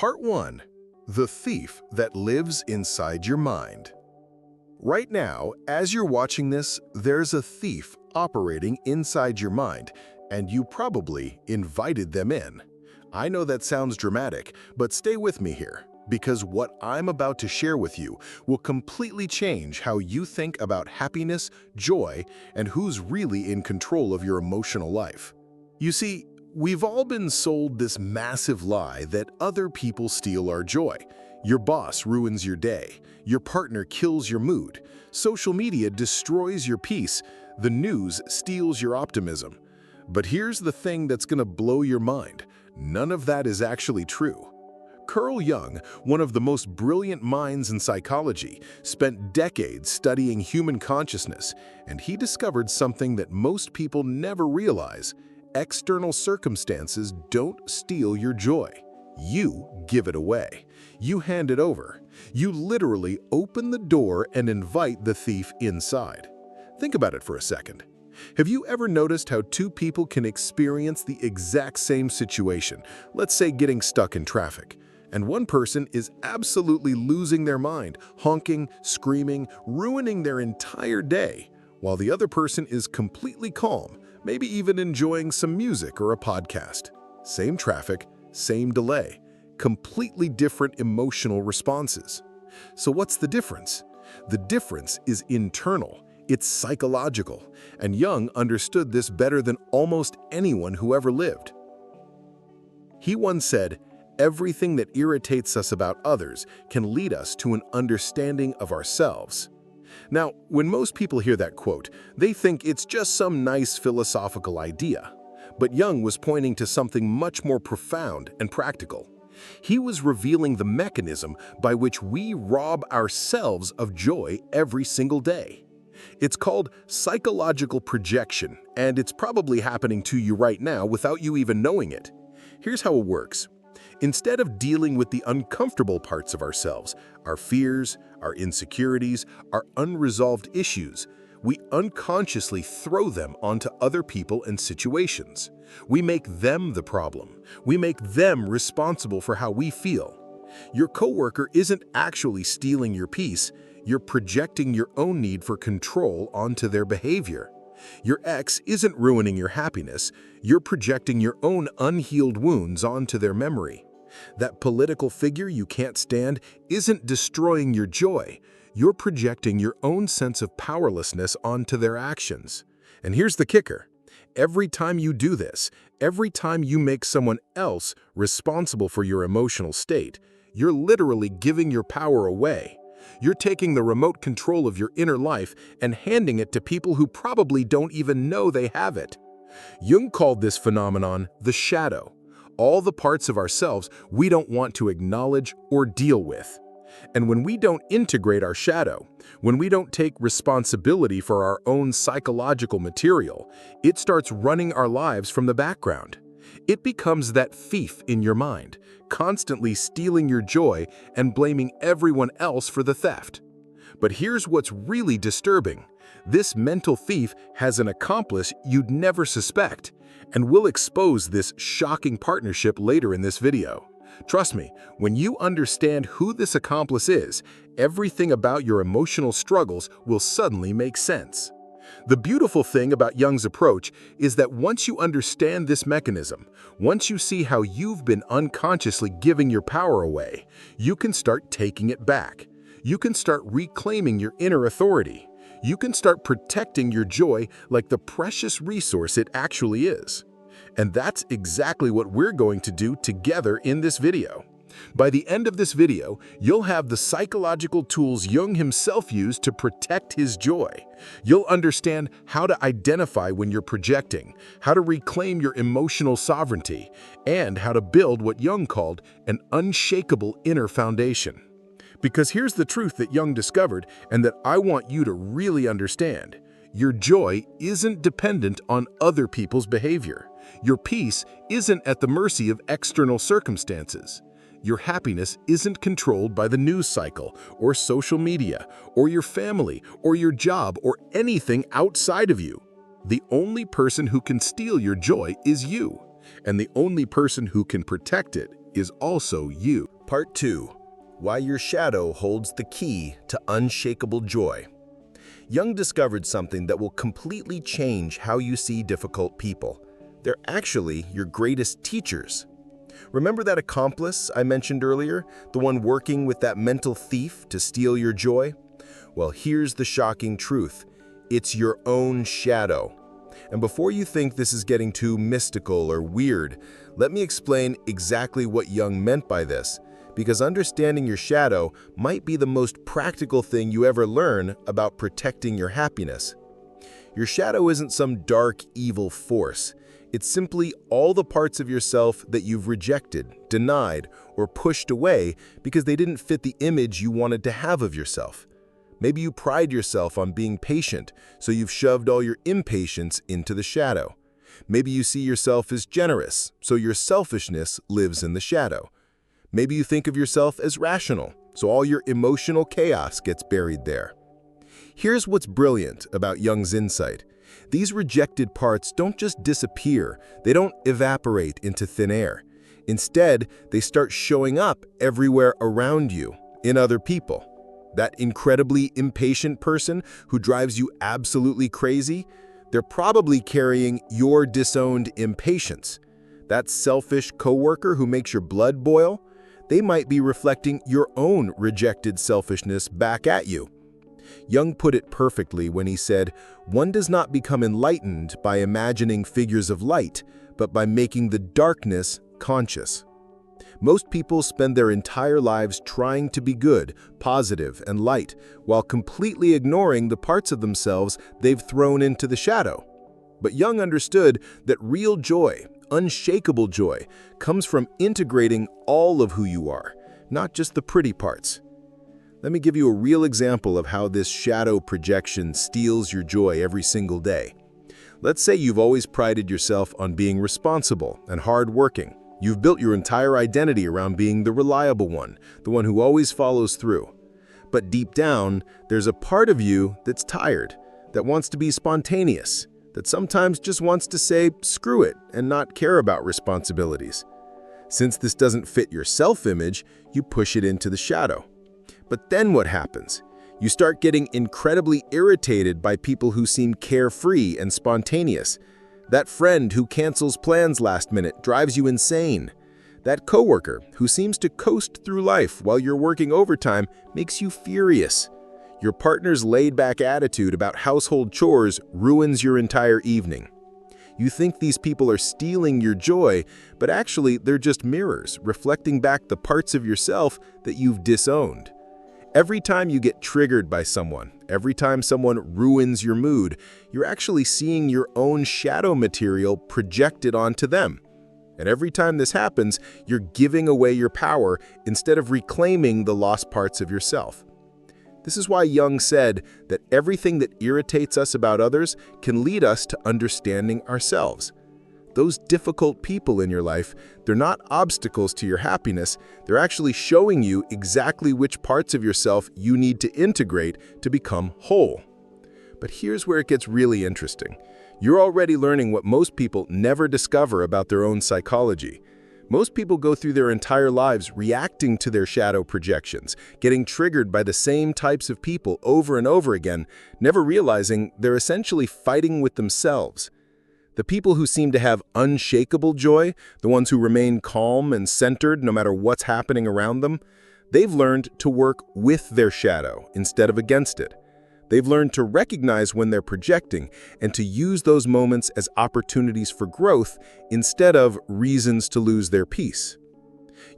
Part 1. The Thief That Lives Inside Your Mind. Right now, as you're watching this, there's a thief operating inside your mind, and you probably invited them in. I know that sounds dramatic, but stay with me here, because what I'm about to share with you will completely change how you think about happiness, joy, and who's really in control of your emotional life. You see, we've all been sold this massive lie that other people steal our joy. Your boss ruins your day. Your partner kills your mood. Social media destroys your peace. The news steals your optimism. But here's the thing that's going to blow your mind. None of that is actually true. Carl Jung, one of the most brilliant minds in psychology, spent decades studying human consciousness, and he discovered something that most people never realize. External circumstances don't steal your joy. You give it away. You hand it over. You literally open the door and invite the thief inside. Think about it for a second. Have you ever noticed how two people can experience the exact same situation, let's say getting stuck in traffic, and one person is absolutely losing their mind, honking, screaming, ruining their entire day, while the other person is completely calm, maybe even enjoying some music or a podcast? Same traffic, same delay, completely different emotional responses. So what's the difference? The difference is internal. It's psychological, and Jung understood this better than almost anyone who ever lived. He once said, "Everything that irritates us about others can lead us to an understanding of ourselves." Now, when most people hear that quote, they think it's just some nice philosophical idea. But Jung was pointing to something much more profound and practical. He was revealing the mechanism by which we rob ourselves of joy every single day. It's called psychological projection, and it's probably happening to you right now without you even knowing it. Here's how it works. Instead of dealing with the uncomfortable parts of ourselves, our fears, our insecurities, our unresolved issues, we unconsciously throw them onto other people and situations. We make them the problem. We make them responsible for how we feel. Your coworker isn't actually stealing your peace. You're projecting your own need for control onto their behavior. Your ex isn't ruining your happiness. You're projecting your own unhealed wounds onto their memory. That political figure you can't stand isn't destroying your joy. You're projecting your own sense of powerlessness onto their actions. And here's the kicker. Every time you do this, every time you make someone else responsible for your emotional state, you're literally giving your power away. You're taking the remote control of your inner life and handing it to people who probably don't even know they have it. Jung called this phenomenon the shadow, all the parts of ourselves we don't want to acknowledge or deal with. And when we don't integrate our shadow, when we don't take responsibility for our own psychological material, it starts running our lives from the background. It becomes that thief in your mind, constantly stealing your joy and blaming everyone else for the theft. But here's what's really disturbing. This mental thief has an accomplice you'd never suspect, and we'll expose this shocking partnership later in this video. Trust me, when you understand who this accomplice is, everything about your emotional struggles will suddenly make sense. The beautiful thing about Jung's approach is that once you understand this mechanism, once you see how you've been unconsciously giving your power away, you can start taking it back. You can start reclaiming your inner authority. You can start protecting your joy like the precious resource it actually is. And that's exactly what we're going to do together in this video. By the end of this video, you'll have the psychological tools Jung himself used to protect his joy. You'll understand how to identify when you're projecting, how to reclaim your emotional sovereignty, and how to build what Jung called an unshakable inner foundation. Because here's the truth that Jung discovered and that I want you to really understand. Your joy isn't dependent on other people's behavior. Your peace isn't at the mercy of external circumstances. Your happiness isn't controlled by the news cycle, or social media, or your family, or your job, or anything outside of you. The only person who can steal your joy is you, and the only person who can protect it is also you. Part 2. Why your shadow holds the key to unshakable joy. Jung discovered something that will completely change how you see difficult people. They're actually your greatest teachers. Remember that accomplice I mentioned earlier, the one working with that mental thief to steal your joy? Well, here's the shocking truth. It's your own shadow. And before you think this is getting too mystical or weird, let me explain exactly what Jung meant by this, because understanding your shadow might be the most practical thing you ever learn about protecting your happiness. Your shadow isn't some dark, evil force. It's simply all the parts of yourself that you've rejected, denied, or pushed away because they didn't fit the image you wanted to have of yourself. Maybe you pride yourself on being patient, so you've shoved all your impatience into the shadow. Maybe you see yourself as generous, so your selfishness lives in the shadow. Maybe you think of yourself as rational, so all your emotional chaos gets buried there. Here's what's brilliant about Jung's insight. These rejected parts don't just disappear, they don't evaporate into thin air. Instead, they start showing up everywhere around you, in other people. That incredibly impatient person who drives you absolutely crazy, they're probably carrying your disowned impatience. That selfish coworker who makes your blood boil, they might be reflecting your own rejected selfishness back at you. Jung put it perfectly when he said, "One does not become enlightened by imagining figures of light, but by making the darkness conscious." Most people spend their entire lives trying to be good, positive, and light, while completely ignoring the parts of themselves they've thrown into the shadow. But Jung understood that real joy, unshakable joy, comes from integrating all of who you are, not just the pretty parts. Let me give you a real example of how this shadow projection steals your joy every single day. Let's say you've always prided yourself on being responsible and hardworking. You've built your entire identity around being the reliable one, the one who always follows through. But deep down, there's a part of you that's tired, that wants to be spontaneous, that sometimes just wants to say, screw it, and not care about responsibilities. Since this doesn't fit your self-image, you push it into the shadow. But then what happens? You start getting incredibly irritated by people who seem carefree and spontaneous. That friend who cancels plans last minute drives you insane. That coworker who seems to coast through life while you're working overtime makes you furious. Your partner's laid-back attitude about household chores ruins your entire evening. You think these people are stealing your joy, but actually they're just mirrors reflecting back the parts of yourself that you've disowned. Every time you get triggered by someone, every time someone ruins your mood, you're actually seeing your own shadow material projected onto them. And every time this happens, you're giving away your power instead of reclaiming the lost parts of yourself. This is why Jung said that everything that irritates us about others can lead us to understanding ourselves. Those difficult people in your life, they're not obstacles to your happiness, they're actually showing you exactly which parts of yourself you need to integrate to become whole. But here's where it gets really interesting. You're already learning what most people never discover about their own psychology. Most people go through their entire lives reacting to their shadow projections, getting triggered by the same types of people over and over again, never realizing they're essentially fighting with themselves. The people who seem to have unshakable joy, the ones who remain calm and centered no matter what's happening around them, they've learned to work with their shadow instead of against it. They've learned to recognize when they're projecting and to use those moments as opportunities for growth instead of reasons to lose their peace.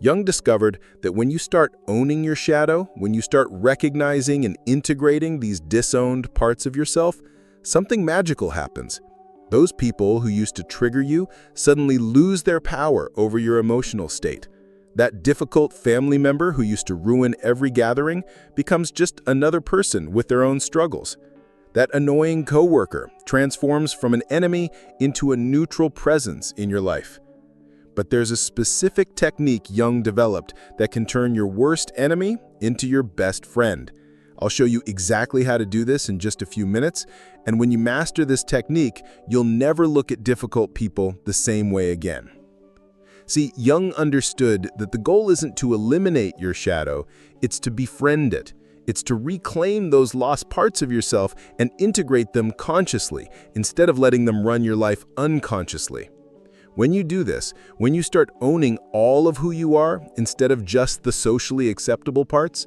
Jung discovered that when you start owning your shadow, when you start recognizing and integrating these disowned parts of yourself, something magical happens. Those people who used to trigger you suddenly lose their power over your emotional state. That difficult family member who used to ruin every gathering becomes just another person with their own struggles. That annoying coworker transforms from an enemy into a neutral presence in your life. But there's a specific technique Jung developed that can turn your worst enemy into your best friend. I'll show you exactly how to do this in just a few minutes, and when you master this technique, you'll never look at difficult people the same way again. See, Jung understood that the goal isn't to eliminate your shadow, it's to befriend it. It's to reclaim those lost parts of yourself and integrate them consciously, instead of letting them run your life unconsciously. When you do this, when you start owning all of who you are instead of just the socially acceptable parts,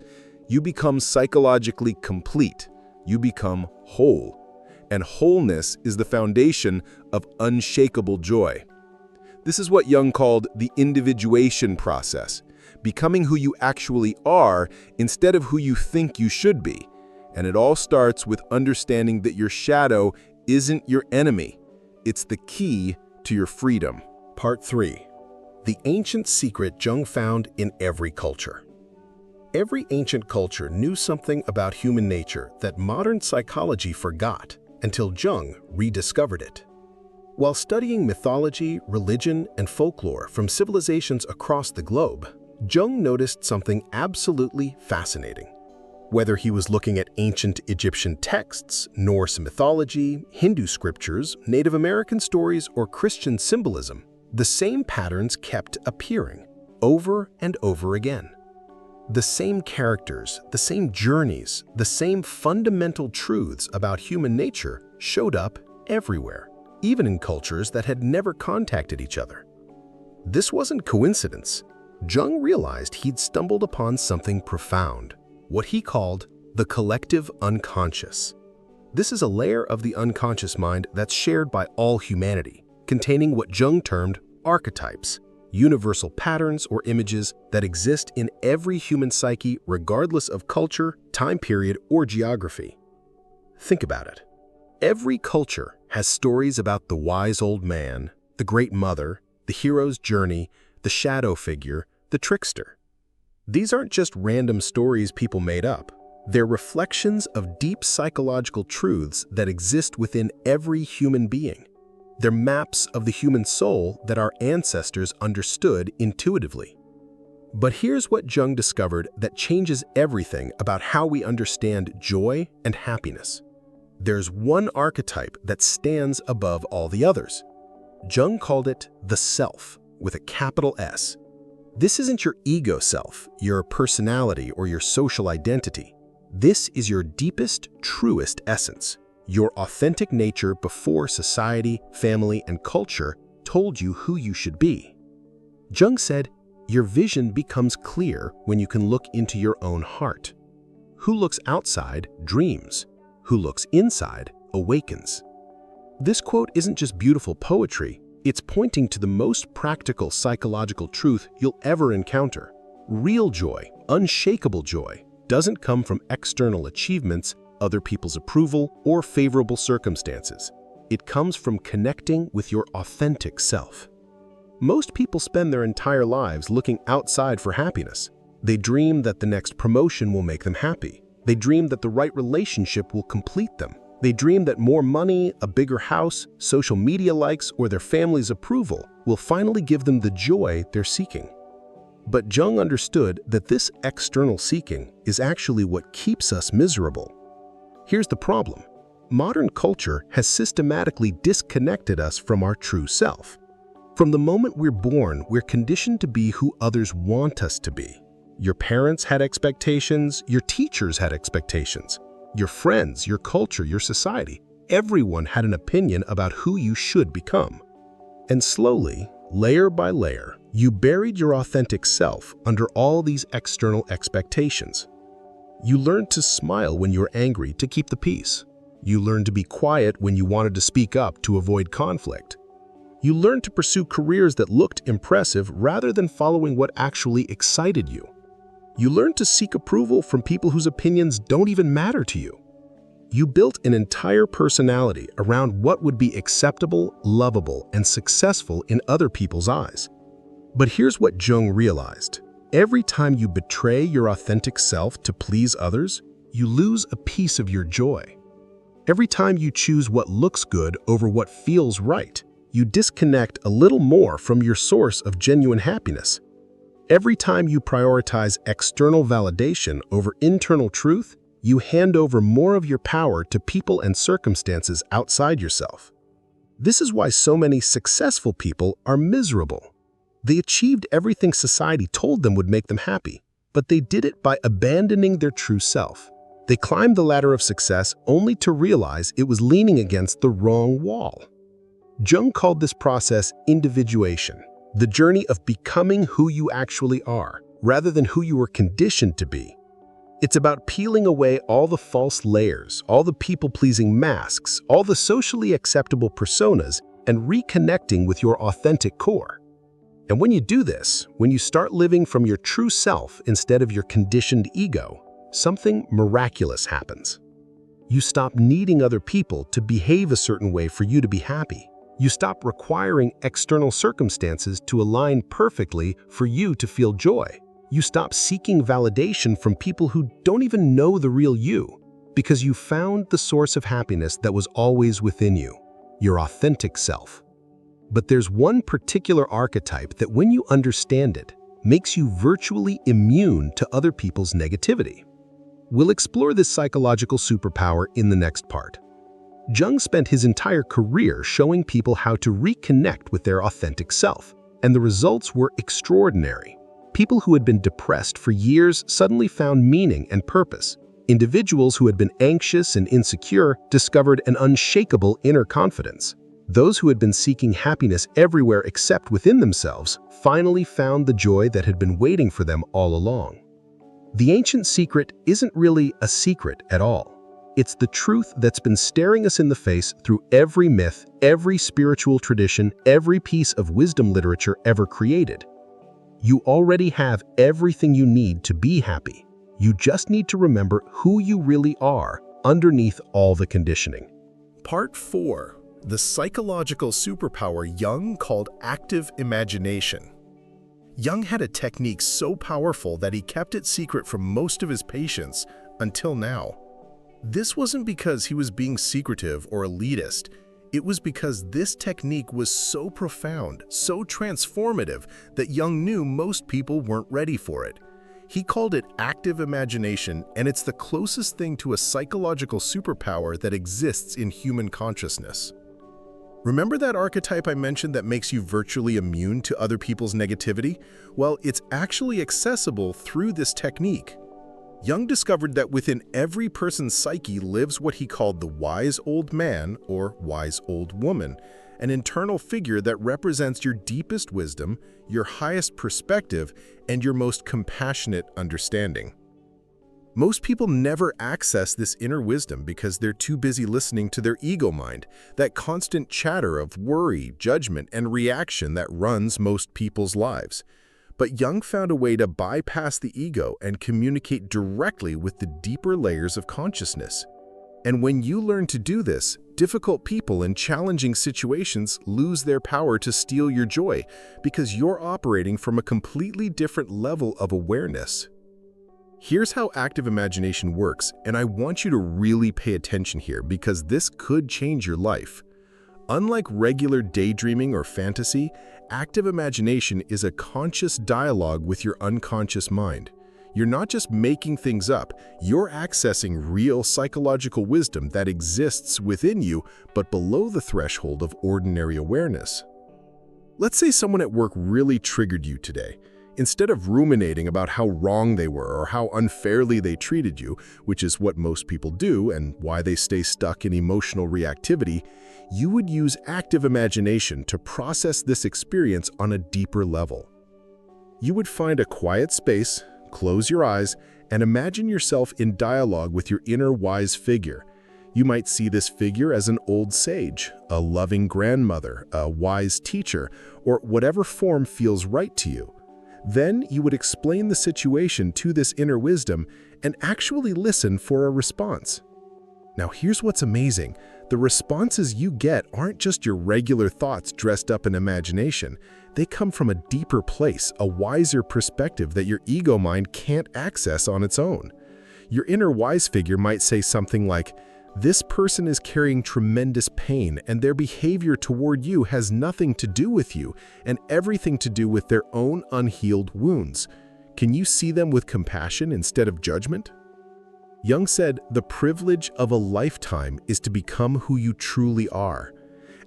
you become psychologically complete. You become whole. And wholeness is the foundation of unshakable joy. This is what Jung called the individuation process, becoming who you actually are instead of who you think you should be. And it all starts with understanding that your shadow isn't your enemy. It's the key to your freedom. Part 3. The ancient secret Jung found in every culture. Every ancient culture knew something about human nature that modern psychology forgot until Jung rediscovered it. While studying mythology, religion, and folklore from civilizations across the globe, Jung noticed something absolutely fascinating. Whether he was looking at ancient Egyptian texts, Norse mythology, Hindu scriptures, Native American stories, or Christian symbolism, the same patterns kept appearing over and over again. The same characters, the same journeys, the same fundamental truths about human nature showed up everywhere, even in cultures that had never contacted each other. This wasn't coincidence. Jung realized he'd stumbled upon something profound, what he called the collective unconscious. This is a layer of the unconscious mind that's shared by all humanity, containing what Jung termed archetypes, universal patterns or images that exist in every human psyche regardless of culture, time period, or geography. Think about it. Every culture has stories about the wise old man, the great mother, the hero's journey, the shadow figure, the trickster. These aren't just random stories people made up. They're reflections of deep psychological truths that exist within every human being. They're maps of the human soul that our ancestors understood intuitively. But here's what Jung discovered that changes everything about how we understand joy and happiness. There's one archetype that stands above all the others. Jung called it the self, with a capital S. This isn't your ego self, your personality, or your social identity. This is your deepest, truest essence, your authentic nature before society, family, and culture told you who you should be. Jung said, your vision becomes clear when you can look into your own heart. Who looks outside dreams. Who looks inside awakens. This quote isn't just beautiful poetry, it's pointing to the most practical psychological truth you'll ever encounter. Real joy, unshakable joy, doesn't come from external achievements, other people's approval, or favorable circumstances. It comes from connecting with your authentic self. Most people spend their entire lives looking outside for happiness. They dream that the next promotion will make them happy. They dream that the right relationship will complete them. They dream that more money, a bigger house, social media likes, or their family's approval will finally give them the joy they're seeking. But Jung understood that this external seeking is actually what keeps us miserable. Here's the problem. Modern culture has systematically disconnected us from our true self. From the moment we're born, we're conditioned to be who others want us to be. Your parents had expectations, your teachers had expectations, your friends, your culture, your society. Everyone had an opinion about who you should become. And slowly, layer by layer, you buried your authentic self under all these external expectations. You learned to smile when you were angry to keep the peace. You learned to be quiet when you wanted to speak up to avoid conflict. You learned to pursue careers that looked impressive rather than following what actually excited you. You learned to seek approval from people whose opinions don't even matter to you. You built an entire personality around what would be acceptable, lovable, and successful in other people's eyes. But here's what Jung realized. Every time you betray your authentic self to please others, you lose a piece of your joy. Every time you choose what looks good over what feels right, you disconnect a little more from your source of genuine happiness. Every time you prioritize external validation over internal truth, you hand over more of your power to people and circumstances outside yourself. This is why so many successful people are miserable. They achieved everything society told them would make them happy, but they did it by abandoning their true self. They climbed the ladder of success only to realize it was leaning against the wrong wall. Jung called this process individuation, the journey of becoming who you actually are, rather than who you were conditioned to be. It's about peeling away all the false layers, all the people-pleasing masks, all the socially acceptable personas, and reconnecting with your authentic core. And when you do this, when you start living from your true self instead of your conditioned ego, something miraculous happens. You stop needing other people to behave a certain way for you to be happy. You stop requiring external circumstances to align perfectly for you to feel joy. You stop seeking validation from people who don't even know the real you, because you found the source of happiness that was always within you, your authentic self. But there's one particular archetype that, when you understand it, makes you virtually immune to other people's negativity. We'll explore this psychological superpower in the next part. Jung spent his entire career showing people how to reconnect with their authentic self, and the results were extraordinary. People who had been depressed for years suddenly found meaning and purpose. Individuals who had been anxious and insecure discovered an unshakable inner confidence. Those who had been seeking happiness everywhere except within themselves finally found the joy that had been waiting for them all along. The ancient secret isn't really a secret at all. It's the truth that's been staring us in the face through every myth, every spiritual tradition, every piece of wisdom literature ever created. You already have everything you need to be happy. You just need to remember who you really are underneath all the conditioning. Part 4. The psychological superpower Jung called active imagination. Jung had a technique so powerful that he kept it secret from most of his patients until now. This wasn't because he was being secretive or elitist. It was because this technique was so profound, so transformative, that Jung knew most people weren't ready for it. He called it active imagination, and it's the closest thing to a psychological superpower that exists in human consciousness. Remember that archetype I mentioned that makes you virtually immune to other people's negativity? Well, it's actually accessible through this technique. Jung discovered that within every person's psyche lives what he called the wise old man or wise old woman, an internal figure that represents your deepest wisdom, your highest perspective, and your most compassionate understanding. Most people never access this inner wisdom because they're too busy listening to their ego mind, that constant chatter of worry, judgment, and reaction that runs most people's lives. But Jung found a way to bypass the ego and communicate directly with the deeper layers of consciousness. And when you learn to do this, difficult people in challenging situations lose their power to steal your joy because you're operating from a completely different level of awareness. Here's how active imagination works, and I want you to really pay attention here because this could change your life. Unlike regular daydreaming or fantasy, active imagination is a conscious dialogue with your unconscious mind. You're not just making things up, you're accessing real psychological wisdom that exists within you but below the threshold of ordinary awareness. Let's say someone at work really triggered you today. Instead of ruminating about how wrong they were or how unfairly they treated you, which is what most people do and why they stay stuck in emotional reactivity, you would use active imagination to process this experience on a deeper level. You would find a quiet space, close your eyes, and imagine yourself in dialogue with your inner wise figure. You might see this figure as an old sage, a loving grandmother, a wise teacher, or whatever form feels right to you. Then you would explain the situation to this inner wisdom and actually listen for a response. Now here's what's amazing. The responses you get aren't just your regular thoughts dressed up in imagination. They come from a deeper place, a wiser perspective that your ego mind can't access on its own. Your inner wise figure might say something like, "This person is carrying tremendous pain, and their behavior toward you has nothing to do with you and everything to do with their own unhealed wounds. Can you see them with compassion instead of judgment?" Jung said, the privilege of a lifetime is to become who you truly are.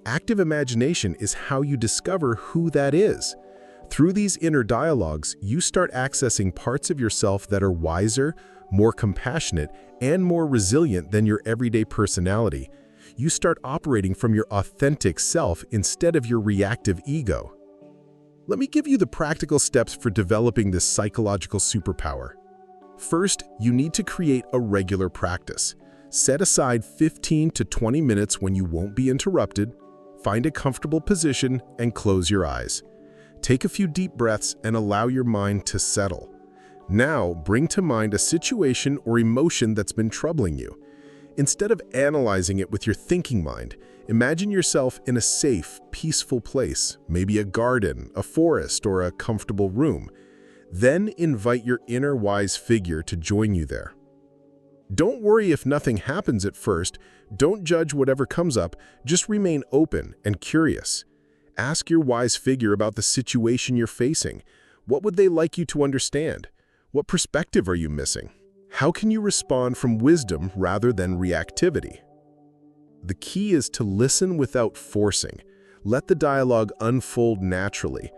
Active imagination is how you discover who that is. Through these inner dialogues, you start accessing parts of yourself that are wiser, more compassionate, and more resilient than your everyday personality. You start operating from your authentic self instead of your reactive ego. Let me give you the practical steps for developing this psychological superpower. First, you need to create a regular practice. Set aside 15 to 20 minutes when you won't be interrupted, find a comfortable position, and close your eyes. Take a few deep breaths and allow your mind to settle. Now, bring to mind a situation or emotion that's been troubling you. Instead of analyzing it with your thinking mind, imagine yourself in a safe, peaceful place, maybe a garden, a forest, or a comfortable room. Then invite your inner wise figure to join you there. Don't worry if nothing happens at first. Don't judge whatever comes up. Just remain open and curious. Ask your wise figure about the situation you're facing. What would they like you to understand? What perspective are you missing? How can you respond from wisdom rather than reactivity? The key is to listen without forcing. Let the dialogue unfold naturally.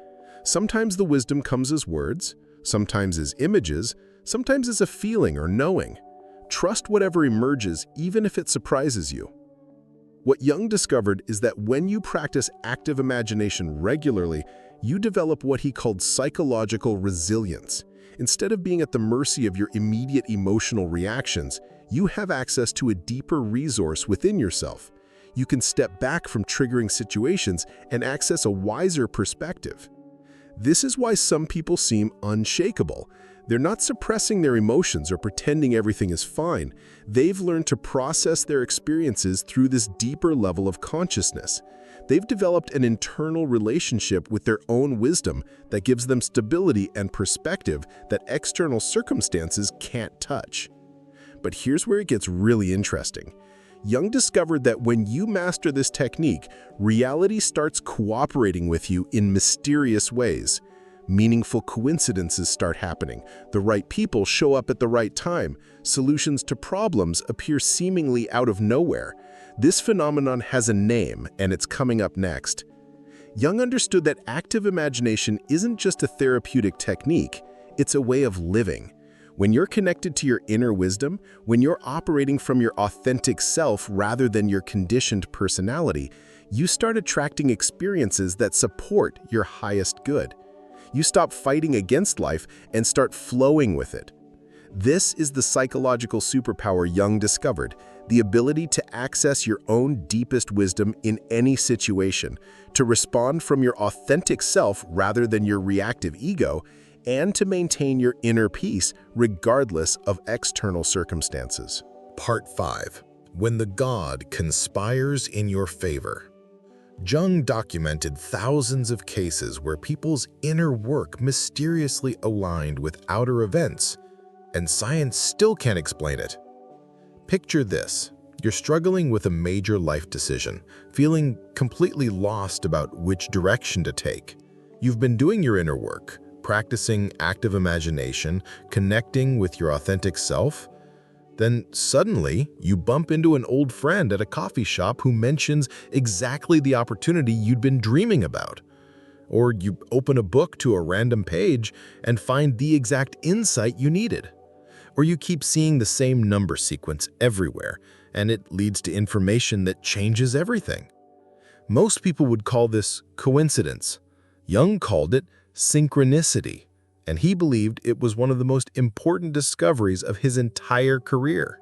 Sometimes the wisdom comes as words, sometimes as images, sometimes as a feeling or knowing. Trust whatever emerges, even if it surprises you. What Jung discovered is that when you practice active imagination regularly, you develop what he called psychological resilience. Instead of being at the mercy of your immediate emotional reactions, you have access to a deeper resource within yourself. You can step back from triggering situations and access a wiser perspective. This is why some people seem unshakable. They're not suppressing their emotions or pretending everything is fine. They've learned to process their experiences through this deeper level of consciousness. They've developed an internal relationship with their own wisdom that gives them stability and perspective that external circumstances can't touch. But here's where it gets really interesting. Jung discovered that when you master this technique, reality starts cooperating with you in mysterious ways. Meaningful coincidences start happening. The right people show up at the right time. Solutions to problems appear seemingly out of nowhere. This phenomenon has a name, and it's coming up next. Jung understood that active imagination isn't just a therapeutic technique, it's a way of living. When you're connected to your inner wisdom, when you're operating from your authentic self rather than your conditioned personality, you start attracting experiences that support your highest good. You stop fighting against life and start flowing with it. This is the psychological superpower Jung discovered, the ability to access your own deepest wisdom in any situation, to respond from your authentic self rather than your reactive ego, and to maintain your inner peace regardless of external circumstances. Part 5. When the God conspires in your favor. Jung documented thousands of cases where people's inner work mysteriously aligned with outer events, and science still can't explain it. Picture this. You're struggling with a major life decision, feeling completely lost about which direction to take. You've been doing your inner work, practicing active imagination, connecting with your authentic self. Then suddenly, you bump into an old friend at a coffee shop who mentions exactly the opportunity you'd been dreaming about. Or you open a book to a random page and find the exact insight you needed. Or you keep seeing the same number sequence everywhere, and it leads to information that changes everything. Most people would call this coincidence. Jung called it synchronicity, and he believed it was one of the most important discoveries of his entire career.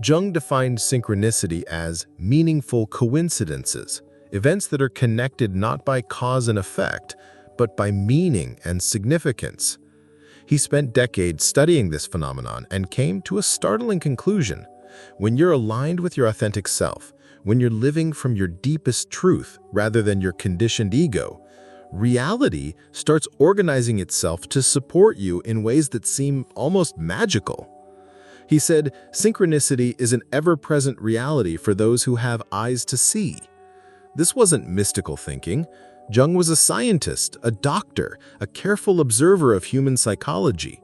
Jung defined synchronicity as meaningful coincidences, events that are connected not by cause and effect, but by meaning and significance. He spent decades studying this phenomenon and came to a startling conclusion. When you're aligned with your authentic self, when you're living from your deepest truth rather than your conditioned ego, reality starts organizing itself to support you in ways that seem almost magical. He said, synchronicity is an ever-present reality for those who have eyes to see. This wasn't mystical thinking. Jung was a scientist, a doctor, a careful observer of human psychology.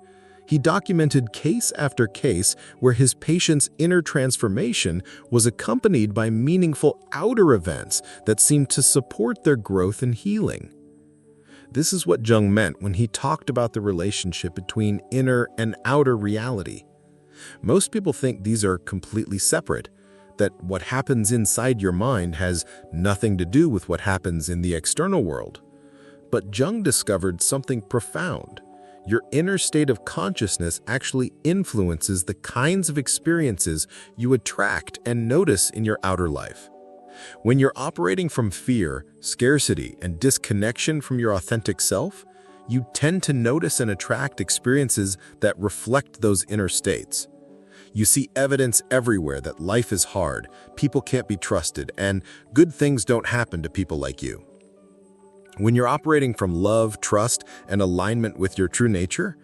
He documented case after case where his patients' inner transformation was accompanied by meaningful outer events that seemed to support their growth and healing. This is what Jung meant when he talked about the relationship between inner and outer reality. Most people think these are completely separate, that what happens inside your mind has nothing to do with what happens in the external world. But Jung discovered something profound. Your inner state of consciousness actually influences the kinds of experiences you attract and notice in your outer life. When you're operating from fear, scarcity, and disconnection from your authentic self, you tend to notice and attract experiences that reflect those inner states. You see evidence everywhere that life is hard, people can't be trusted, and good things don't happen to people like you. When you're operating from love, trust, and alignment with your true nature,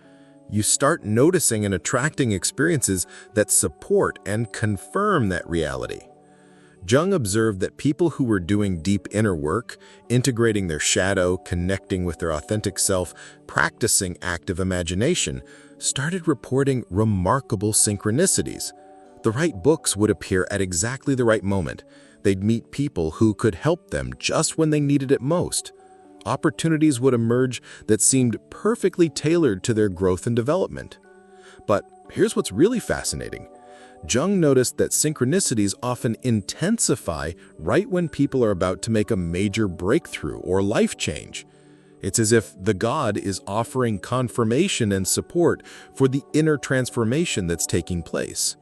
you start noticing and attracting experiences that support and confirm that reality. Jung observed that people who were doing deep inner work, integrating their shadow, connecting with their authentic self, practicing active imagination, started reporting remarkable synchronicities. The right books would appear at exactly the right moment. They'd meet people who could help them just when they needed it most. Opportunities would emerge that seemed perfectly tailored to their growth and development. But here's what's really fascinating. Jung noticed that synchronicities often intensify right when people are about to make a major breakthrough or life change. It's as if the God is offering confirmation and support for the inner transformation that's taking place.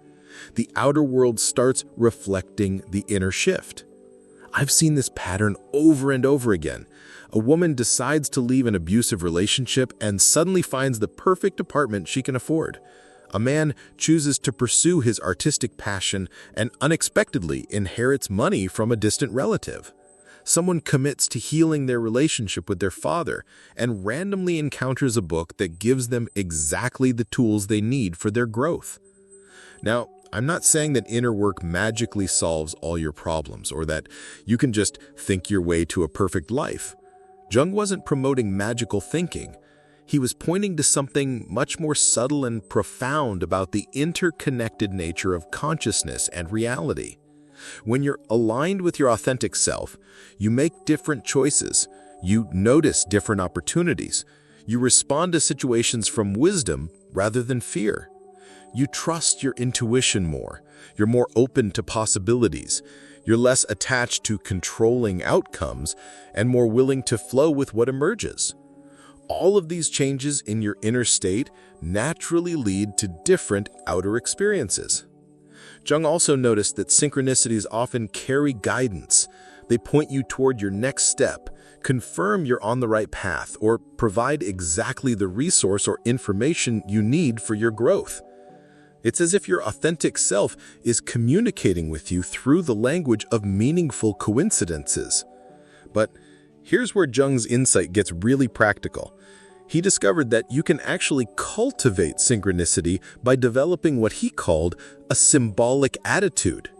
The outer world starts reflecting the inner shift. I've seen this pattern over and over again. A woman decides to leave an abusive relationship and suddenly finds the perfect apartment she can afford. A man chooses to pursue his artistic passion and unexpectedly inherits money from a distant relative. Someone commits to healing their relationship with their father and randomly encounters a book that gives them exactly the tools they need for their growth. Now, I'm not saying that inner work magically solves all your problems or that you can just think your way to a perfect life. Jung wasn't promoting magical thinking. He was pointing to something much more subtle and profound about the interconnected nature of consciousness and reality. When you're aligned with your authentic self, you make different choices, you notice different opportunities, you respond to situations from wisdom rather than fear. You trust your intuition more, you're more open to possibilities, you're less attached to controlling outcomes, and more willing to flow with what emerges. All of these changes in your inner state naturally lead to different outer experiences. Jung also noticed that synchronicities often carry guidance. They point you toward your next step, confirm you're on the right path, or provide exactly the resource or information you need for your growth. It's as if your authentic self is communicating with you through the language of meaningful coincidences. But here's where Jung's insight gets really practical. He discovered that you can actually cultivate synchronicity by developing what he called a symbolic attitude.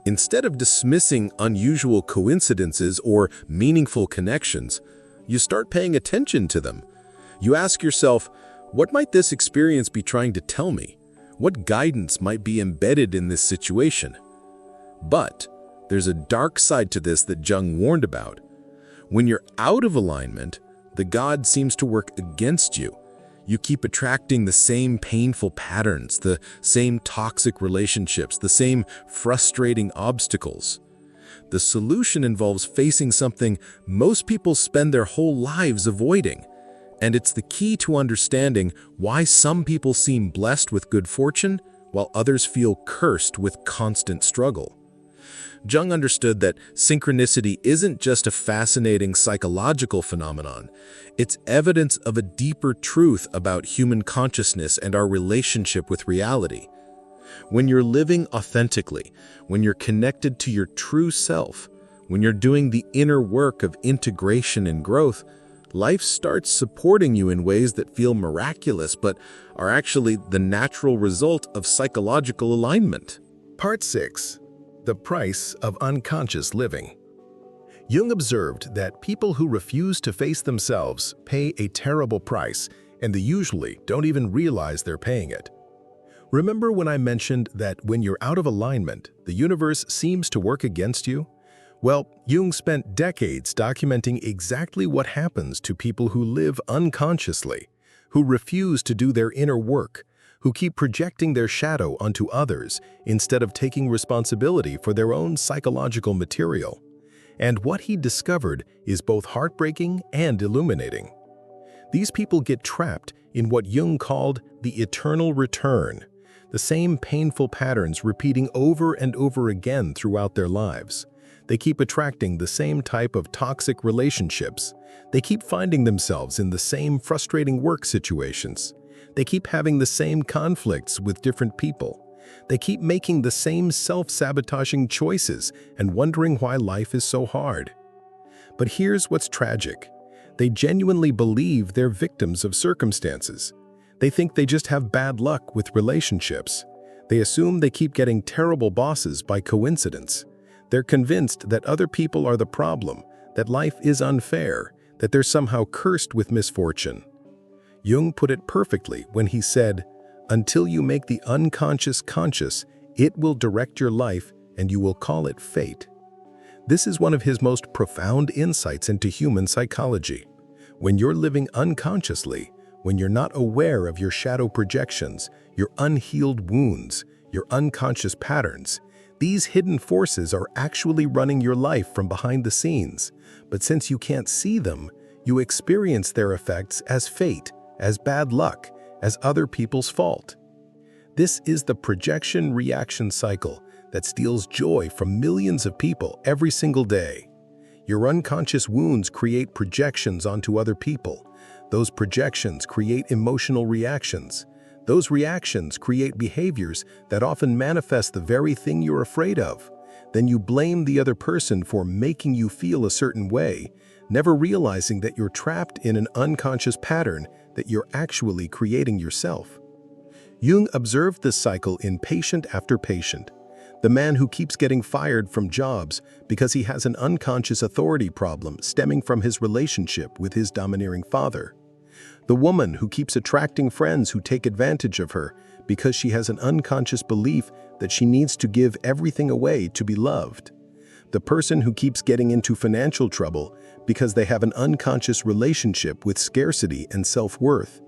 Instead of dismissing unusual coincidences or meaningful connections, you start paying attention to them. You ask yourself, what might this experience be trying to tell me? What guidance might be embedded in this situation? But there's a dark side to this that Jung warned about. When you're out of alignment, the God seems to work against you. You keep attracting the same painful patterns, the same toxic relationships, the same frustrating obstacles. The solution involves facing something most people spend their whole lives avoiding. And it's the key to understanding why some people seem blessed with good fortune, while others feel cursed with constant struggle. Jung understood that synchronicity isn't just a fascinating psychological phenomenon. It's evidence of a deeper truth about human consciousness and our relationship with reality. When you're living authentically, when you're connected to your true self, when you're doing the inner work of integration and growth, life starts supporting you in ways that feel miraculous but are actually the natural result of psychological alignment. Part 6. The Price of Unconscious Living. Jung observed that people who refuse to face themselves pay a terrible price, and they usually don't even realize they're paying it. Remember when I mentioned that when you're out of alignment, the universe seems to work against you? Well, Jung spent decades documenting exactly what happens to people who live unconsciously, who refuse to do their inner work, who keep projecting their shadow onto others instead of taking responsibility for their own psychological material. And what he discovered is both heartbreaking and illuminating. These people get trapped in what Jung called the eternal return, the same painful patterns repeating over and over again throughout their lives. They keep attracting the same type of toxic relationships. They keep finding themselves in the same frustrating work situations. They keep having the same conflicts with different people. They keep making the same self-sabotaging choices and wondering why life is so hard. But here's what's tragic. They genuinely believe they're victims of circumstances. They think they just have bad luck with relationships. They assume they keep getting terrible bosses by coincidence. They're convinced that other people are the problem, that life is unfair, that they're somehow cursed with misfortune. Jung put it perfectly when he said, "Until you make the unconscious conscious, it will direct your life and you will call it fate." This is one of his most profound insights into human psychology. When you're living unconsciously, when you're not aware of your shadow projections, your unhealed wounds, your unconscious patterns, these hidden forces are actually running your life from behind the scenes. But since you can't see them, you experience their effects as fate, as bad luck, as other people's fault. This is the projection-reaction cycle that steals joy from millions of people every single day. Your unconscious wounds create projections onto other people. Those projections create emotional reactions. Those reactions create behaviors that often manifest the very thing you're afraid of. Then you blame the other person for making you feel a certain way, never realizing that you're trapped in an unconscious pattern that you're actually creating yourself. Jung observed this cycle in patient after patient. The man who keeps getting fired from jobs because he has an unconscious authority problem stemming from his relationship with his domineering father. The woman who keeps attracting friends who take advantage of her because she has an unconscious belief that she needs to give everything away to be loved. The person who keeps getting into financial trouble because they have an unconscious relationship with scarcity and self-worth.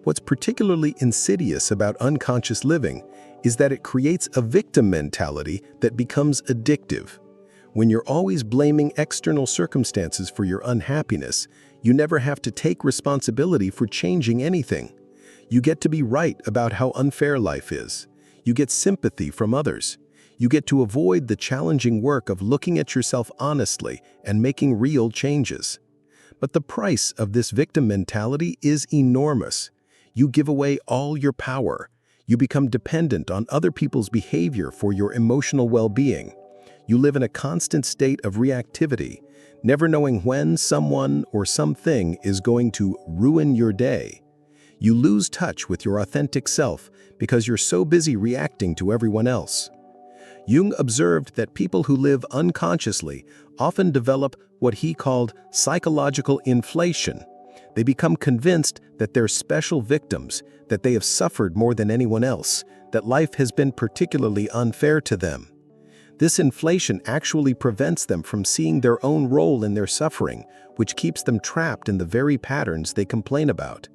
What's particularly insidious about unconscious living is that it creates a victim mentality that becomes addictive. When you're always blaming external circumstances for your unhappiness, you never have to take responsibility for changing anything. You get to be right about how unfair life is. You get sympathy from others. You get to avoid the challenging work of looking at yourself honestly and making real changes. But the price of this victim mentality is enormous. You give away all your power. You become dependent on other people's behavior for your emotional well-being. You live in a constant state of reactivity, never knowing when someone or something is going to ruin your day. You lose touch with your authentic self because you're so busy reacting to everyone else. Jung observed that people who live unconsciously often develop what he called psychological inflation. They become convinced that they're special victims, that they have suffered more than anyone else, that life has been particularly unfair to them. This inflation actually prevents them from seeing their own role in their suffering, which keeps them trapped in the very patterns they complain about.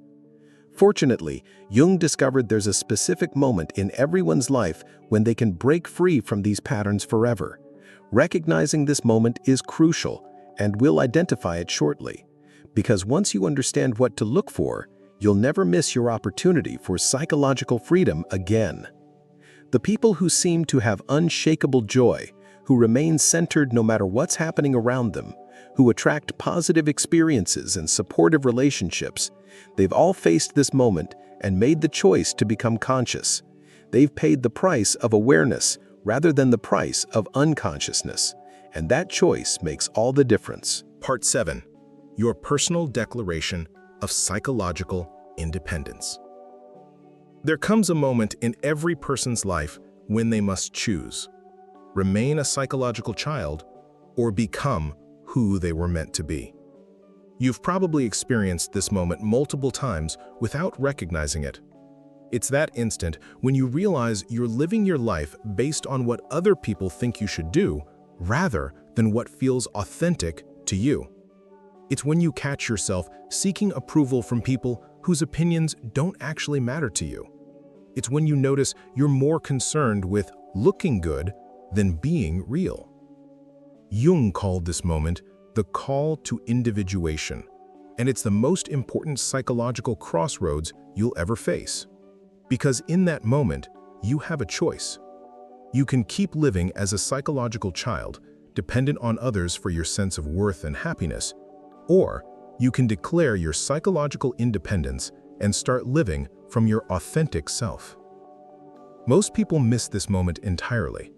Fortunately, Jung discovered there's a specific moment in everyone's life when they can break free from these patterns forever. Recognizing this moment is crucial, and we'll identify it shortly. Because once you understand what to look for, you'll never miss your opportunity for psychological freedom again. The people who seem to have unshakable joy, who remain centered no matter what's happening around them, who attract positive experiences and supportive relationships, they've all faced this moment and made the choice to become conscious. They've paid the price of awareness rather than the price of unconsciousness, and that choice makes all the difference. Part 7. Your personal declaration of psychological independence. There comes a moment in every person's life when they must choose: remain a psychological child or become who they were meant to be. You've probably experienced this moment multiple times without recognizing it. It's that instant when you realize you're living your life based on what other people think you should do rather than what feels authentic to you. It's when you catch yourself seeking approval from people whose opinions don't actually matter to you. It's when you notice you're more concerned with looking good than being real. Jung called this moment the call to individuation, and it's the most important psychological crossroads you'll ever face. Because in that moment, you have a choice. You can keep living as a psychological child, dependent on others for your sense of worth and happiness, or you can declare your psychological independence and start living from your authentic self. Most people miss this moment entirely.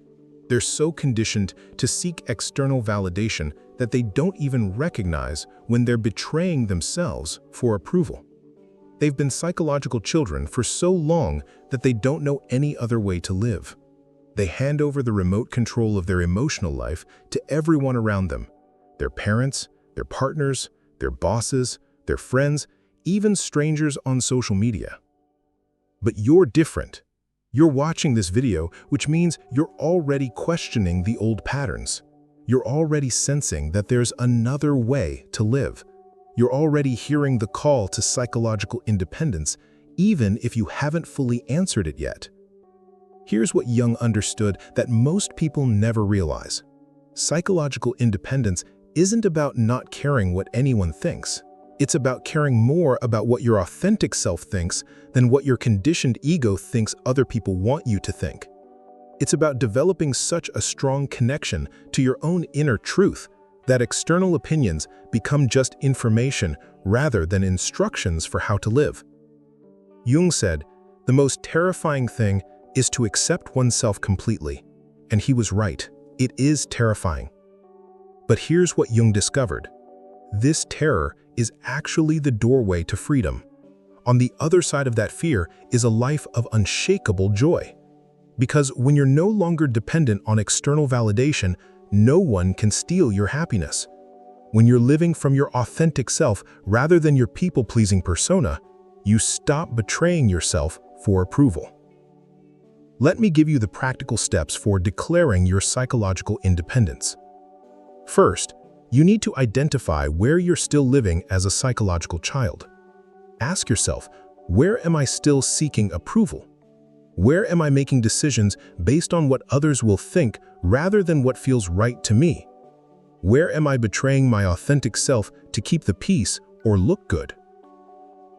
They're so conditioned to seek external validation that they don't even recognize when they're betraying themselves for approval. They've been psychological children for so long that they don't know any other way to live. They hand over the remote control of their emotional life to everyone around them: their parents, their partners, their bosses, their friends, even strangers on social media. But you're different. You're watching this video, which means you're already questioning the old patterns. You're already sensing that there's another way to live. You're already hearing the call to psychological independence, even if you haven't fully answered it yet. Here's what Jung understood that most people never realize. Psychological independence isn't about not caring what anyone thinks. It's about caring more about what your authentic self thinks than what your conditioned ego thinks other people want you to think. It's about developing such a strong connection to your own inner truth that external opinions become just information rather than instructions for how to live. Jung said, "The most terrifying thing is to accept oneself completely." And he was right. It is terrifying. But here's what Jung discovered. This terror is actually the doorway to freedom. On the other side of that fear is a life of unshakable joy. Because when you're no longer dependent on external validation, no one can steal your happiness. When you're living from your authentic self rather than your people-pleasing persona, you stop betraying yourself for approval. Let me give you the practical steps for declaring your psychological independence. First, you need to identify where you're still living as a psychological child. Ask yourself, where am I still seeking approval? Where am I making decisions based on what others will think rather than what feels right to me? Where am I betraying my authentic self to keep the peace or look good?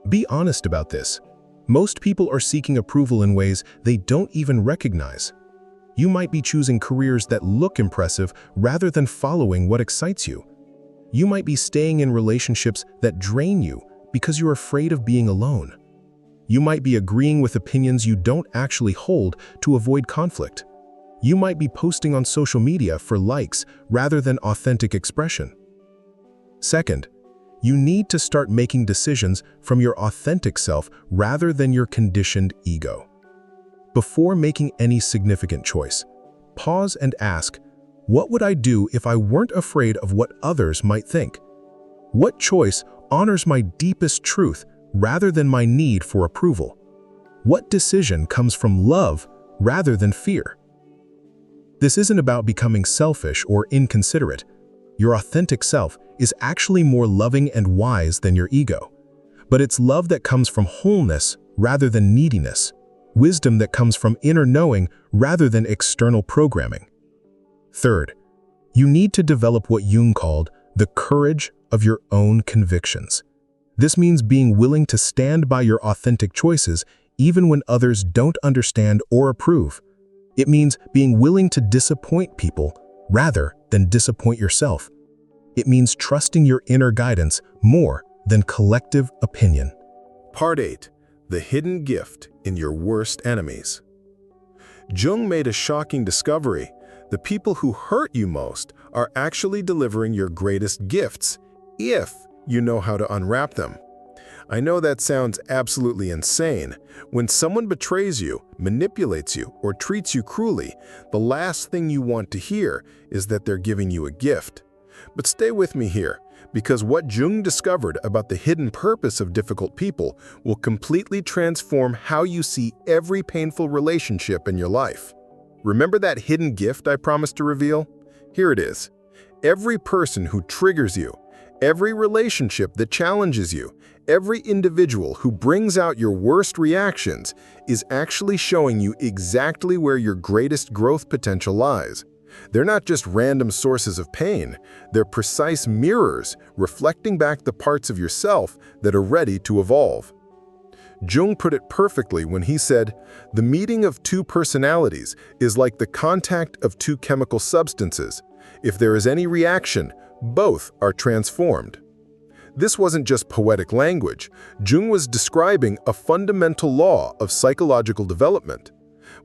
Be honest about this. Most people are seeking approval in ways they don't even recognize. You might be choosing careers that look impressive rather than following what excites you. You might be staying in relationships that drain you because you're afraid of being alone. You might be agreeing with opinions you don't actually hold to avoid conflict. You might be posting on social media for likes rather than authentic expression. Second, you need to start making decisions from your authentic self rather than your conditioned ego. Before making any significant choice, pause and ask, what would I do if I weren't afraid of what others might think? What choice honors my deepest truth rather than my need for approval? What decision comes from love rather than fear? This isn't about becoming selfish or inconsiderate. Your authentic self is actually more loving and wise than your ego. But it's love that comes from wholeness rather than neediness. Wisdom that comes from inner knowing rather than external programming. Third, you need to develop what Jung called the courage of your own convictions. This means being willing to stand by your authentic choices even when others don't understand or approve. It means being willing to disappoint people rather than disappoint yourself. It means trusting your inner guidance more than collective opinion. Part 8. The hidden gift in your worst enemies. Jung made a shocking discovery. The people who hurt you most are actually delivering your greatest gifts, if you know how to unwrap them. I know that sounds absolutely insane. When someone betrays you, manipulates you, or treats you cruelly, the last thing you want to hear is that they're giving you a gift. But stay with me here, because what Jung discovered about the hidden purpose of difficult people will completely transform how you see every painful relationship in your life. Remember that hidden gift I promised to reveal? Here it is. Every person who triggers you, every relationship that challenges you, every individual who brings out your worst reactions is actually showing you exactly where your greatest growth potential lies. They're not just random sources of pain, they're precise mirrors reflecting back the parts of yourself that are ready to evolve. Jung put it perfectly when he said, "The meeting of two personalities is like the contact of two chemical substances. If there is any reaction, both are transformed." This wasn't just poetic language. Jung was describing a fundamental law of psychological development.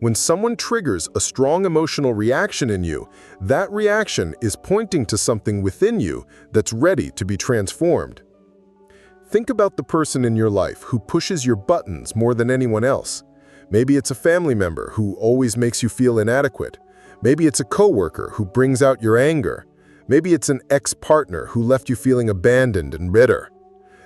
When someone triggers a strong emotional reaction in you, that reaction is pointing to something within you that's ready to be transformed. Think about the person in your life who pushes your buttons more than anyone else. Maybe it's a family member who always makes you feel inadequate. Maybe it's a coworker who brings out your anger. Maybe it's an ex-partner who left you feeling abandoned and bitter.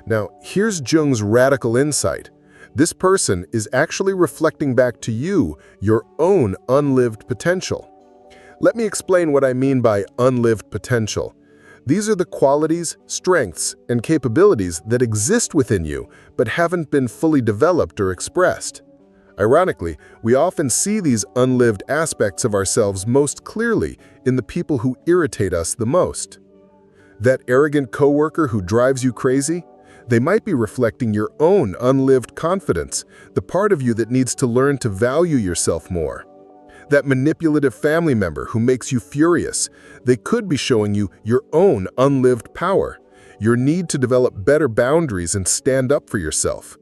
Now, here's Jung's radical insight. This person is actually reflecting back to you your own unlived potential. Let me explain what I mean by unlived potential. These are the qualities, strengths, and capabilities that exist within you but haven't been fully developed or expressed. Ironically, we often see these unlived aspects of ourselves most clearly in the people who irritate us the most. That arrogant coworker who drives you crazy? They might be reflecting your own unlived confidence, the part of you that needs to learn to value yourself more. That manipulative family member who makes you furious, they could be showing you your own unlived power, your need to develop better boundaries and stand up for yourself.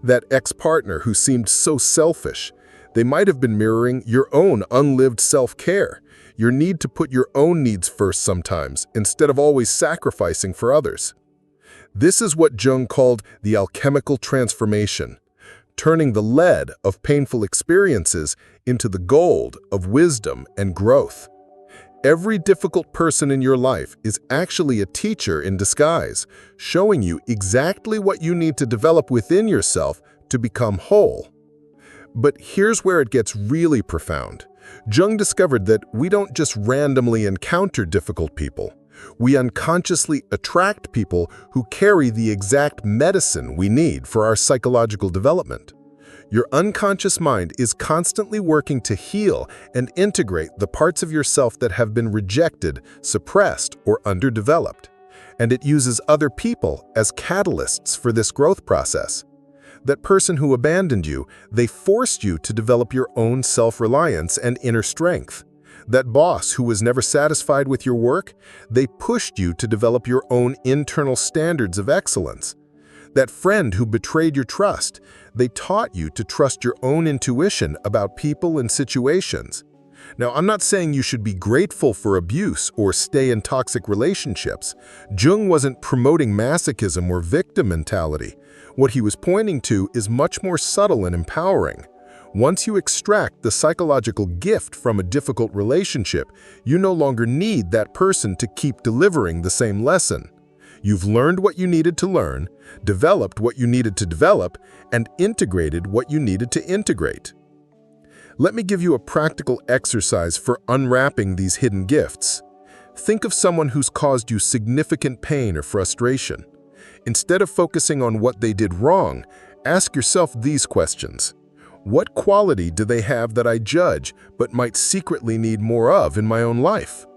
That ex-partner who seemed so selfish, they might have been mirroring your own unlived self-care, your need to put your own needs first sometimes, instead of always sacrificing for others. This is what Jung called the alchemical transformation, turning the lead of painful experiences into the gold of wisdom and growth. Every difficult person in your life is actually a teacher in disguise, showing you exactly what you need to develop within yourself to become whole. But here's where it gets really profound. Jung discovered that we don't just randomly encounter difficult people. We unconsciously attract people who carry the exact medicine we need for our psychological development. Your unconscious mind is constantly working to heal and integrate the parts of yourself that have been rejected, suppressed, or underdeveloped. And it uses other people as catalysts for this growth process. That person who abandoned you, they forced you to develop your own self-reliance and inner strength. That boss who was never satisfied with your work, they pushed you to develop your own internal standards of excellence. That friend who betrayed your trust, they taught you to trust your own intuition about people and situations. Now, I'm not saying you should be grateful for abuse or stay in toxic relationships. Jung wasn't promoting masochism or victim mentality. What he was pointing to is much more subtle and empowering. Once you extract the psychological gift from a difficult relationship, you no longer need that person to keep delivering the same lesson. You've learned what you needed to learn, developed what you needed to develop, and integrated what you needed to integrate. Let me give you a practical exercise for unwrapping these hidden gifts. Think of someone who's caused you significant pain or frustration. Instead of focusing on what they did wrong, ask yourself these questions. What quality do they have that I judge but might secretly need more of in my own life?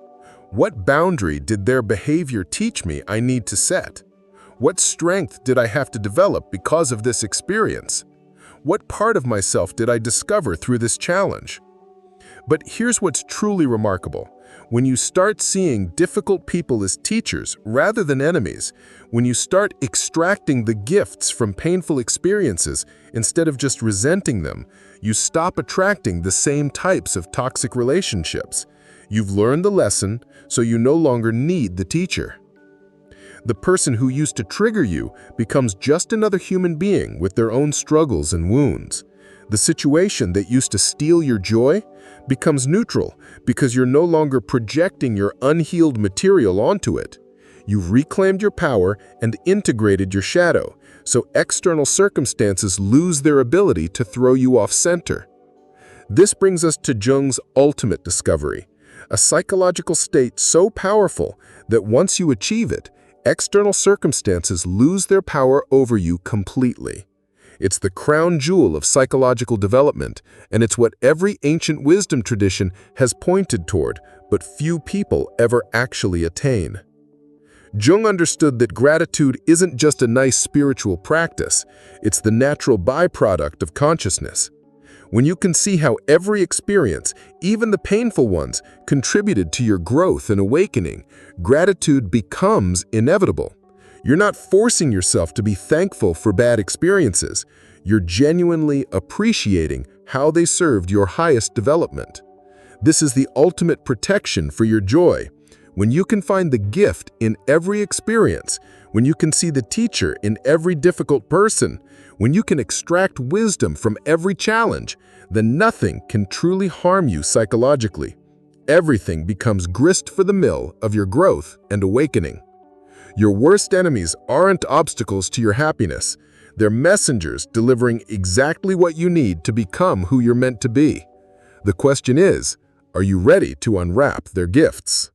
What boundary did their behavior teach me I need to set? What strength did I have to develop because of this experience? What part of myself did I discover through this challenge? But here's what's truly remarkable. When you start seeing difficult people as teachers rather than enemies, when you start extracting the gifts from painful experiences instead of just resenting them, you stop attracting the same types of toxic relationships. You've learned the lesson, so you no longer need the teacher. The person who used to trigger you becomes just another human being with their own struggles and wounds. The situation that used to steal your joy becomes neutral because you're no longer projecting your unhealed material onto it. You've reclaimed your power and integrated your shadow, so external circumstances lose their ability to throw you off center. This brings us to Jung's ultimate discovery. a psychological state so powerful that once you achieve it, external circumstances lose their power over you completely. It's the crown jewel of psychological development, and it's what every ancient wisdom tradition has pointed toward, but few people ever actually attain. Jung understood that gratitude isn't just a nice spiritual practice, it's the natural byproduct of consciousness. When you can see how every experience, even the painful ones, contributed to your growth and awakening, gratitude becomes inevitable. You're not forcing yourself to be thankful for bad experiences. You're genuinely appreciating how they served your highest development. This is the ultimate protection for your joy. When you can find the gift in every experience, when you can see the teacher in every difficult person, when you can extract wisdom from every challenge, then nothing can truly harm you psychologically. Everything becomes grist for the mill of your growth and awakening. Your worst enemies aren't obstacles to your happiness. They're messengers delivering exactly what you need to become who you're meant to be. The question is, are you ready to unwrap their gifts?